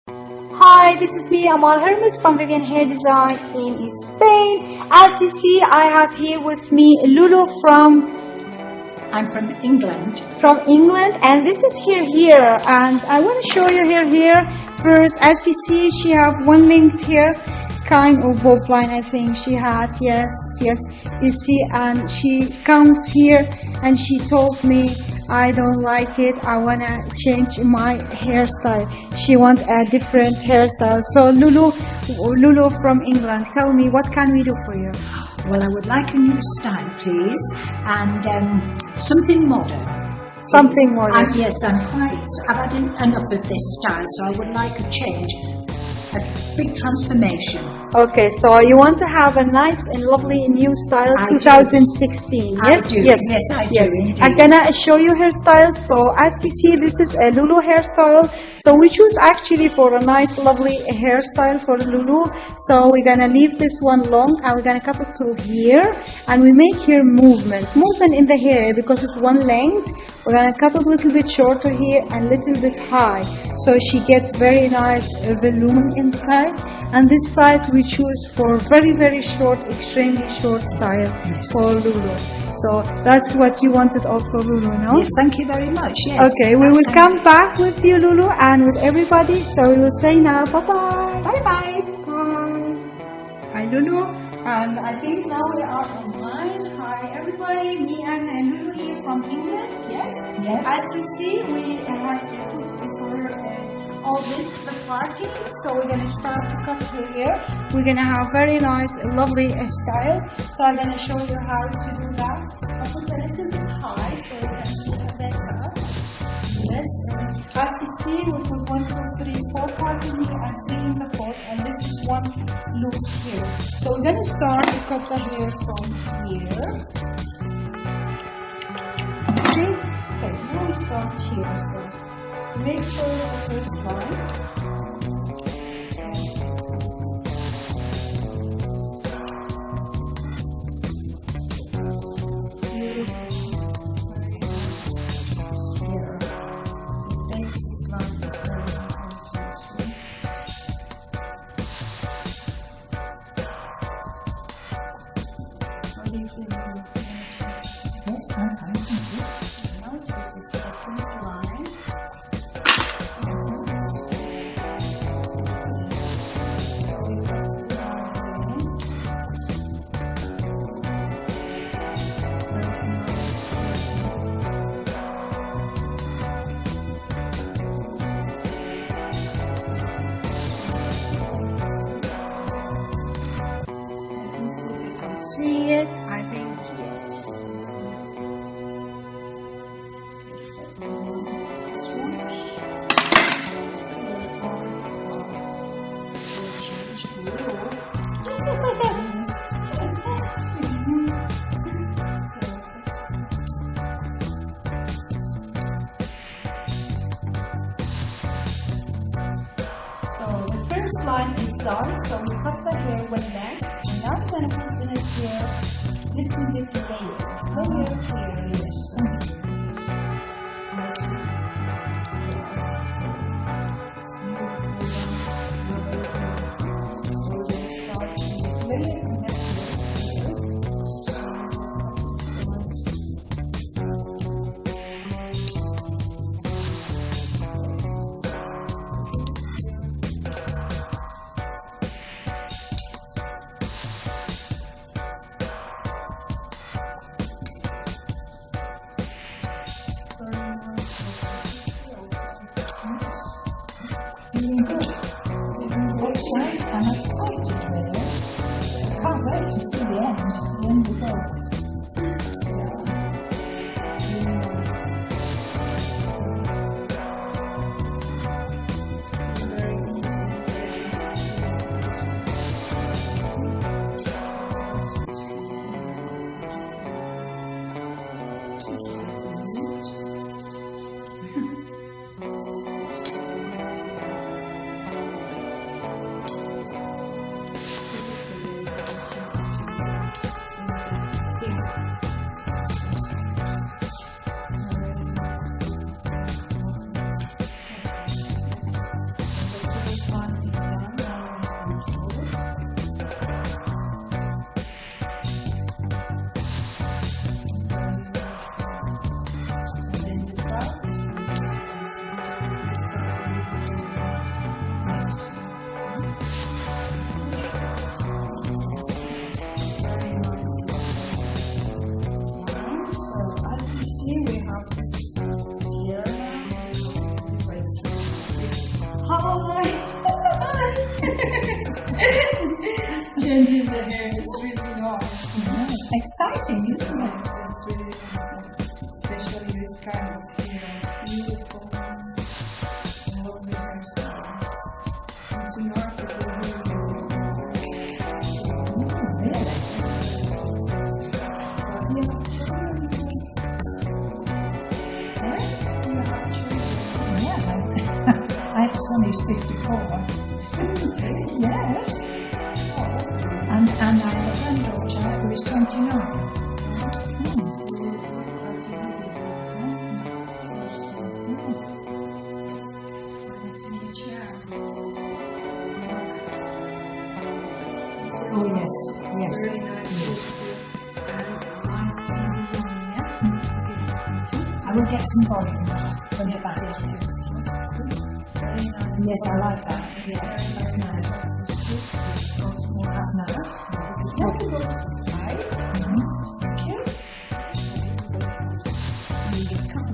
Hi, this is me, Amalhermuz from Vivian Hair Design in Spain. As you see, I have here with me Lulu I'm from England. And this is here, and I want to show you here first. As you see, she have one linked here, kind of bob line. I think she had, yes, you see, and she comes here and she told me, I don't like it, I want to change my hairstyle. She want a different hairstyle. So Lulu from England, tell me, what can we do for you? Well, I would like a new style, please, and something modern. Something modern. Yes, I've had enough of this style, so I would like a change, a big transformation. Okay, so you want to have a nice and lovely new style, I 2016. Do. I Yes, do. Yes, I do. Indeed. I'm gonna show you hairstyles. So as you see, this is a Lulu hairstyle. So we choose actually for a nice, lovely hairstyle for Lulu. So we're gonna leave this one long, and we're gonna cut it to here, and we make here movement in the hair because it's one length. We're gonna cut it a little bit shorter here and a little bit high, so she gets very nice volume inside. And this side we choose for very, very short, extremely short style for Lulu. So that's what you wanted also, Lulu, no? Yes, thank you very much. Yes. Okay, we will come back with you, Lulu, and with everybody. So we will say now, bye-bye. Bye-bye. Bye. Hi, Lulu. And I think now we are online. Hi, everybody. Me and Lulu here from England. Yes. Yes. As you see, we have put before all this the party. So we're gonna start to cut her hair. We're gonna have very nice, lovely style. So I'm gonna show you how to do that. I put a little bit high so you can see the better. Yes. As you see, we put 1, 2, 3, 4 part in here and 3 in the fourth, and this is one loose here. So we're gonna start to cut the hair from here. See? Okay, now we start here. So make sure the first line. Yes, I'm fine. Thank you. Now take the second line. See it? I think yes. This one. So the first line is done. So we cut the hair one length. And now we're going to put in it here little bit layers here, yes. Feeling good. Excited. I'm excited, really. I can't wait to see the end results. Changing the hair is really nice. It's exciting, isn't it? It's really awesome. Especially this kind of hair. Beautiful ones. Lovely hairstyle. And tonight it will be I have a son who's 54. seriously. Yes. Oh, that's good. And I have a granddaughter who is 29. Oh yes, yes. I will get some volume from the back. Yes, I like that. Yeah, that's nice. That's nice. Now we go to the side. Okay. And you come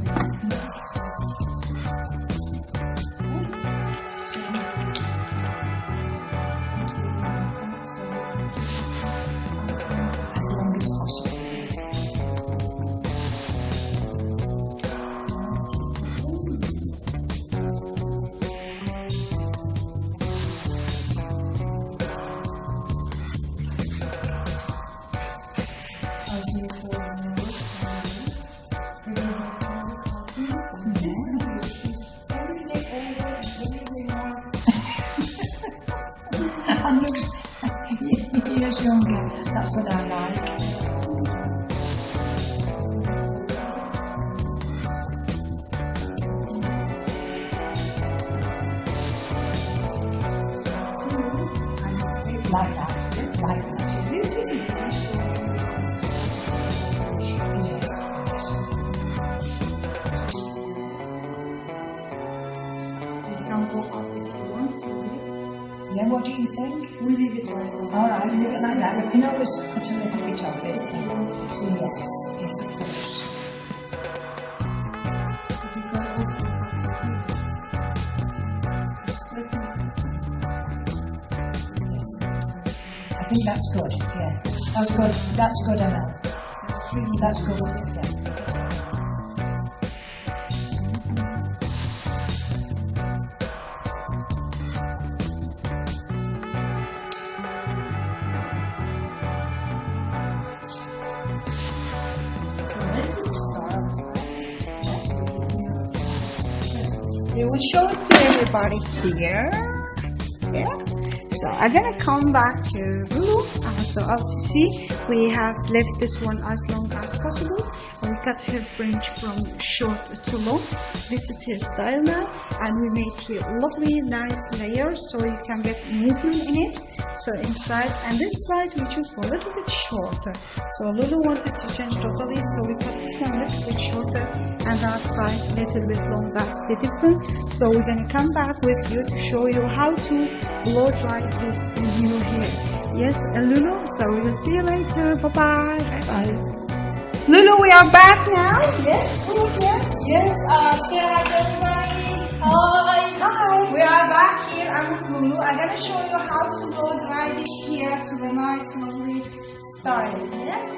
As long as possible. And looks years younger. That's what I like. Like that. Like that. This is the first Yes. You can go up if you want to. Yeah, what do you think? We leave it right now. All right, leave it like that. We can always put a little bit of it. Yes, yes, of course. You can also cut it here. Just like that. Yes. I think that's good. Yeah, that's good. That's good, Amal. That's good. Yeah. We will show it to everybody here. Yeah. So I'm gonna come back to Lulu. So as you see, we have left this one as long as possible. We cut her fringe from short to long. This is her style now, and we made here lovely, nice layers so you can get movement in it. So inside and this side we choose for a little bit shorter. So Lulu wanted to change totally, so we cut this one a little bit shorter and that side a little bit long. That's the difference. So we're gonna come back with you to show you how to blow dry this new hair. Yes, Lulu. So we will see you later. Bye bye. Bye. Lulu, we are back now. Yes. Yes. Yes. Say hi to everybody. Hi. Hi. We are back here. I'm with Lulu. I'm gonna show you how to blow dry this hair to the nice, lovely style. Yes.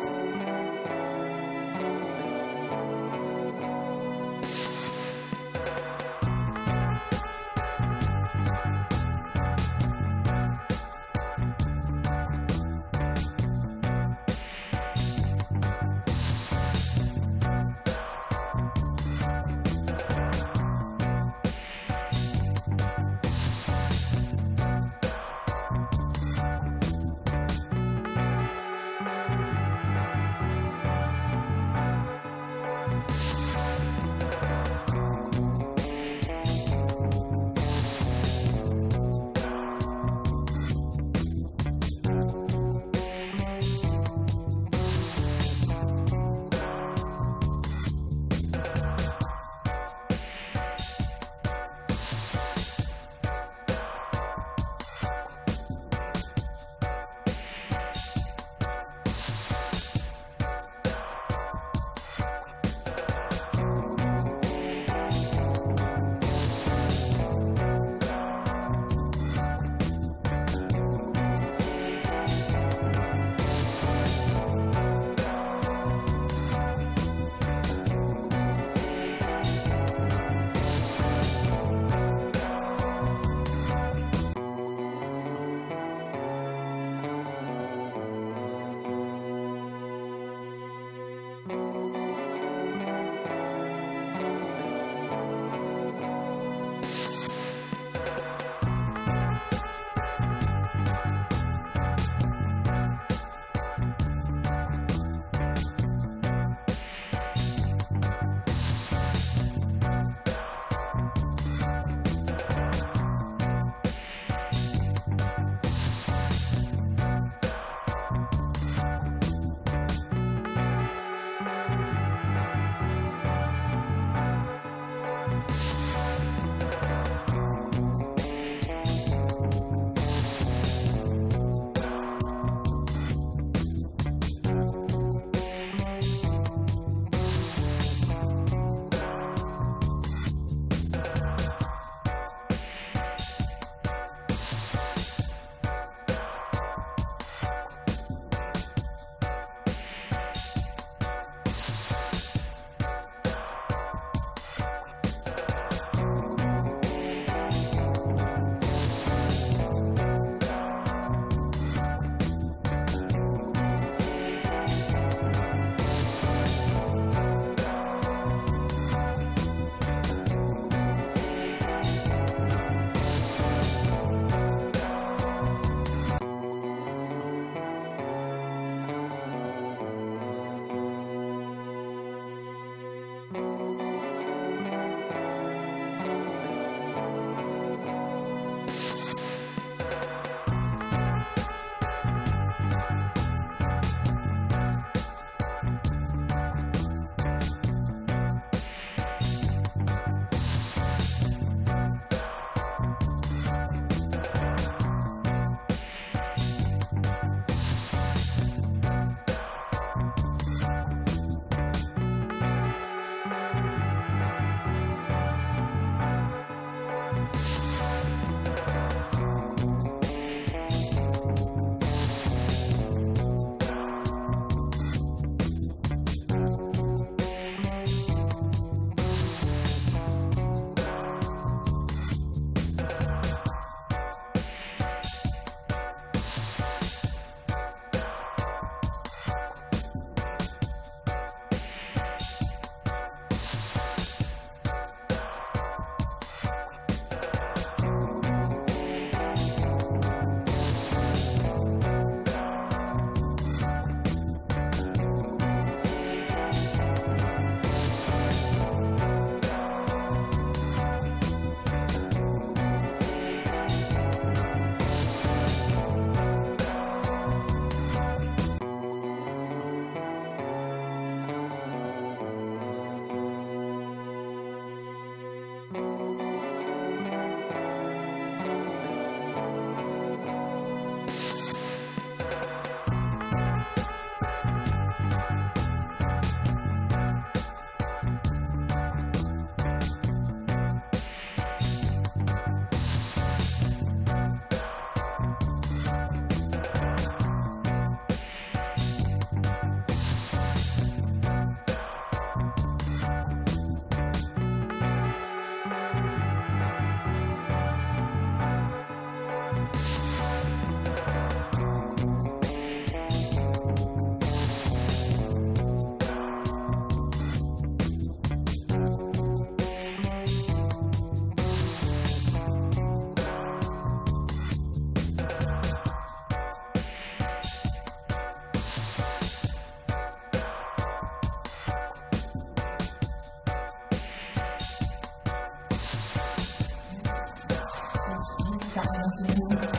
isn't it?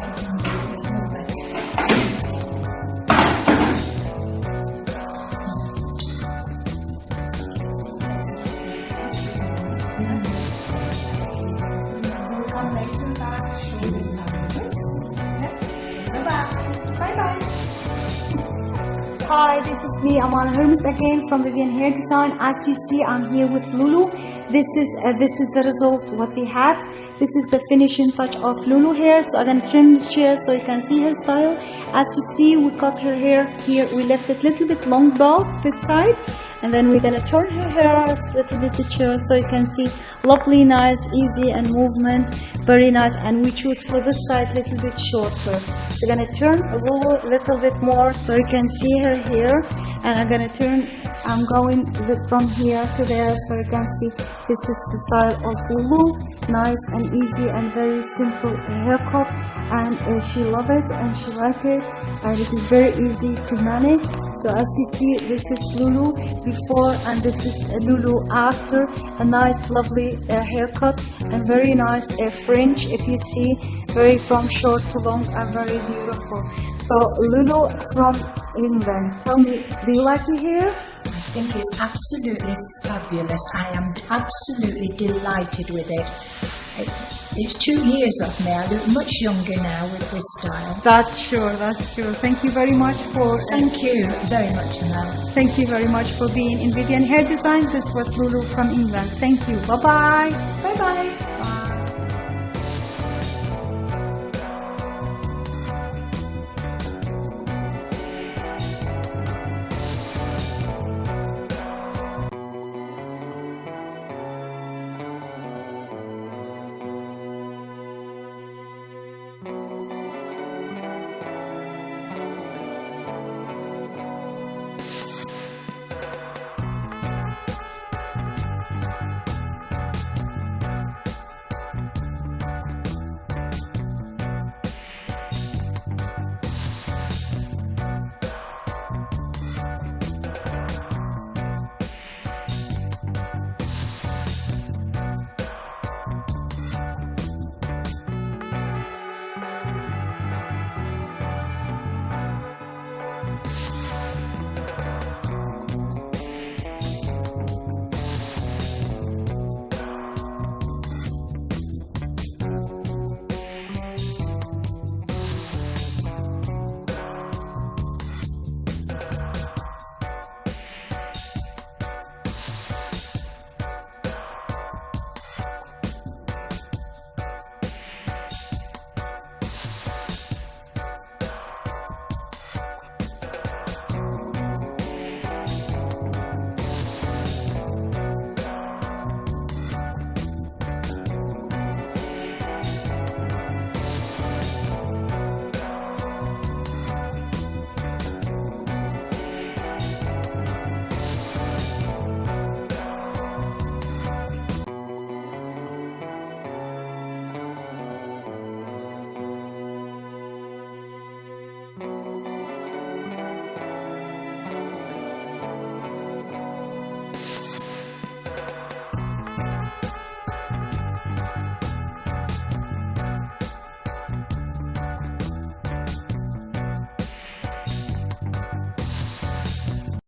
It's lovely. We'll come later back, show this happiness. Bye-bye. Bye-bye. Hi, this is me, Amalhermuz again from Vivian Hair Design. As you see, I'm here with Lulu. This is the result what we had. This is the finishing touch of Lulu hair. So I'm gonna trim this chair so you can see her style. As you see, we cut her hair here. We left it a little bit long bow this side, and then we're gonna turn her hair a little bit the chair so you can see lovely, nice, easy and movement, very nice. And we choose for this side a little bit shorter. So I'm gonna turn a little bit more so you can see her here, and I'm gonna turn. I'm going from here to there so you can see this is the style of Lulu. Nice and easy and very simple haircut, and she love it and she like it, and it is very easy to manage. So as you see, this is Lulu before and this is Lulu after. A nice lovely haircut and very nice fringe, if you see, very from short to long and very beautiful. So Lulu from England, tell me, do you like the hair? I think it's absolutely fabulous. I am absolutely delighted with it. It's 2 years of me. I look much younger now with this style. That's sure, that's sure. Thank you very much for... Thank you very much, Amal. Thank you very much for being in Vivian Hair Design. This was Lulu from England. Thank you. Bye-bye. Bye-bye. Bye.